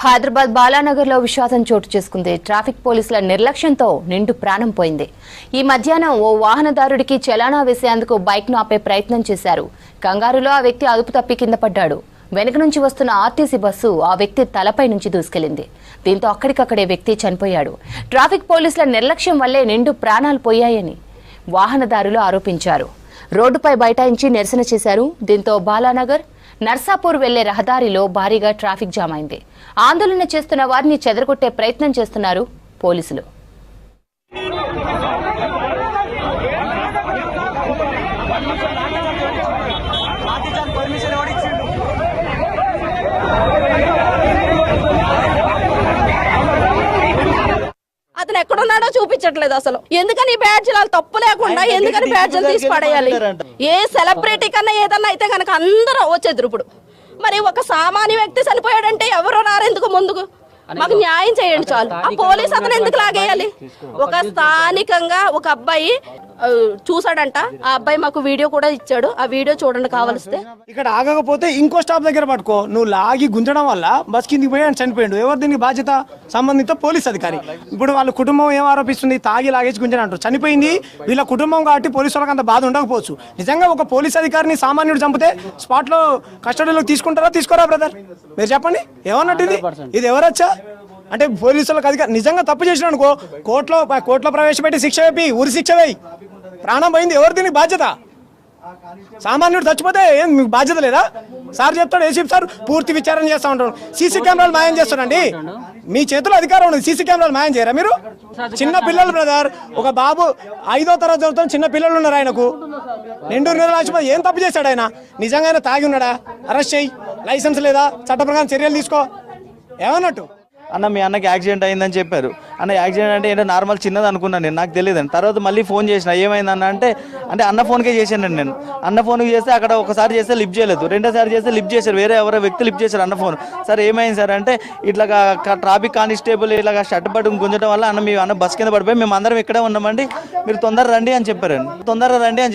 హైదరాబాద్ బాలానగర్లో విషాదం చోటు చేసుకుంది. ట్రాఫిక్ పోలీసుల నిర్లక్ష్యంతో నిండు ప్రాణం పోయింది. ఈ మధ్యాహ్నం ఓ వాహనదారుడికి చలానా వేసేందుకు బైక్ను ఆపే ప్రయత్నం చేశారు. కంగారులో ఆ వ్యక్తి అదుపు తప్పి కింద పడ్డాడు. వెనుక నుంచి వస్తున్న ఆర్టీసీ బస్సు ఆ వ్యక్తి తలపై నుంచి దూసుకెళ్లింది. దీంతో అక్కడికక్కడే వ్యక్తి చనిపోయాడు. ట్రాఫిక్ పోలీసుల నిర్లక్ష్యం వల్లే నిండు ప్రాణాలు పోయాయని వాహనదారులు ఆరోపించారు. రోడ్డుపై బైఠాయించి నిరసన చేశారు. దీంతో బాలానగర్ నర్సాపూర్ వెళ్లే రహదారిలో భారీగా ట్రాఫిక్ జామ్ అయింది. ఆందోళన చేస్తున్న వారిని చెదరగొట్టే ప్రయత్నం చేస్తున్నారు పోలీసులు. అతను ఎక్కడున్నాడో చూపించట్లేదు. అసలు ఎందుకని బ్యాడ్జీలు తప్పు లేకుండా ఎందుకని బ్యాడ్జీలు తీసి పడేయాలి? ఏ సెలబ్రిటీ కన్నా ఏదన్నా అయితే కనుక అందరూ వచ్చేది. ఇప్పుడు మరి ఒక సామాన్య వ్యక్తి చనిపోయాడంటే ఎవరో రారెందుకు ముందుకు? మాకు న్యాయం చేయండి చాలు. ఆ పోలీస్ అతను ఎందుకు లాగేయాలి? ఒక స్థానికంగా ఒక అబ్బాయి చూసాడంట. ఆ అబ్బాయి మాకు వీడియో కూడా ఇచ్చాడు. ఆ వీడియో చూడండి కావలిస్తే. ఇక్కడ ఆగకపోతే ఇంకో స్టాప్ దగ్గర పట్టుకో. నువ్వు లాగి గుంజడం వల్ల బస్ కిందికి పోయి చనిపోయాడు. ఎవరు దీనికి బాధ్యత? సంబంధిత పోలీస్ అధికారి. ఇప్పుడు వాళ్ళ కుటుంబం ఏం ఆరోపిస్తుంది? తాగి లాగేసి గుంజడం అంటారు. చనిపోయింది వీళ్ళ కుటుంబం కాబట్టి పోలీసు వాళ్ళకి అంత బాధ ఉండకపోవచ్చు. నిజంగా ఒక పోలీస్ అధికారిని సామాన్యుడు చంపితే స్పాట్ లో కస్టడీలోకి తీసుకుంటారా తీసుకోరా బ్రదర్? మీరు చెప్పండి. ఏమన్నట్టు ఇది ఎవరొచ్చా అంటే పోలీసులకు అధికారి నిజంగా తప్పు చేసిన అనుకో కోర్టులో ప్రవేశపెట్టి శిక్ష వేపి ఉరి శిక్ష వేయి. ప్రాణం పోయింది, ఎవరు దీనికి బాధ్యత? సామాన్యుడు చచ్చిపోతే ఏం మీకు బాధ్యత లేదా? సార్ చెప్తాడు, ఏసీపీ సార్ పూర్తి విచారణ చేస్తా ఉంటాడు. సీసీ కెమెరాలు మాయం చేస్తాడండి. మీ చేతిలో అధికారం ఉంది, సీసీ కెమెరాలు మాయం చేయరా మీరు? చిన్న పిల్లలు బ్రదర్, ఒక బాబు 5వ తరగతి చదువుతాం, చిన్న పిల్లలు ఉన్నారు. ఆయనకు నిండు రాసిపోతే ఏం తప్పు చేశాడు? ఆయన నిజంగా ఆయన తాగి ఉన్నాడా? అరెస్ట్ చేయి. లైసెన్స్ లేదా? చట్ట ప్రకారం చర్యలు తీసుకో. ఏమన్నట్టు? అన్న మీ అన్నకి యాక్సిడెంట్ అయిందని చెప్పారు. అన్న యాక్సిడెంట్ అంటే ఏంటో నార్మల్ చిన్నది అనుకున్నాను నేను, నాకు తెలియదండి. తర్వాత మళ్ళీ ఫోన్ చేసిన ఏమైందన్న అంటే అన్న ఫోన్కే చేశానండి నేను. అన్న ఫోన్కి చేస్తే అక్కడ ఒకసారి చేస్తే లిఫ్ట్ చేయలేదు, రెండోసారి చేస్తే లిఫ్ట్ చేశారు. వేరే ఎవరో వ్యక్తి లిఫ్ట్ చేశారు అన్న ఫోన్. సార్ ఏమైంది సార్ అంటే ఇట్లాగా ట్రాఫిక్ కానిస్టేబుల్ ఇలాగా షర్ట్ పట్టుకుని గుంజడం వల్ల మీ అన్న బస్ కింద పడిపోయి మేము అందరం ఇక్కడే ఉన్నామండి, మీరు తొందరగా రండి అని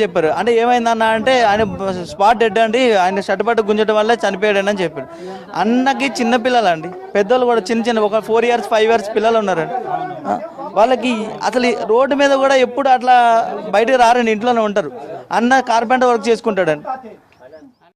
చెప్పారు. అంటే ఏమైందన్న అంటే ఆయన స్పాట్ డెడ్ అండి, ఆయన షర్ట్ పట్టు గుంజడం వల్ల చనిపోయాడని అని చెప్పాడు. అన్నకి చిన్న పిల్లలండి, పెద్దోళ్ళు కూడా చిన్న ఒక 4 years 5 years పిల్లలు ఉన్నారండి. వాళ్ళకి అసలు రోడ్డు మీద కూడా ఎప్పుడు అట్లా బయటకు రారండి, ఇంట్లోనే ఉంటారు. అన్న కార్పెంటర్ వర్క్ చేసుకుంటాడండి.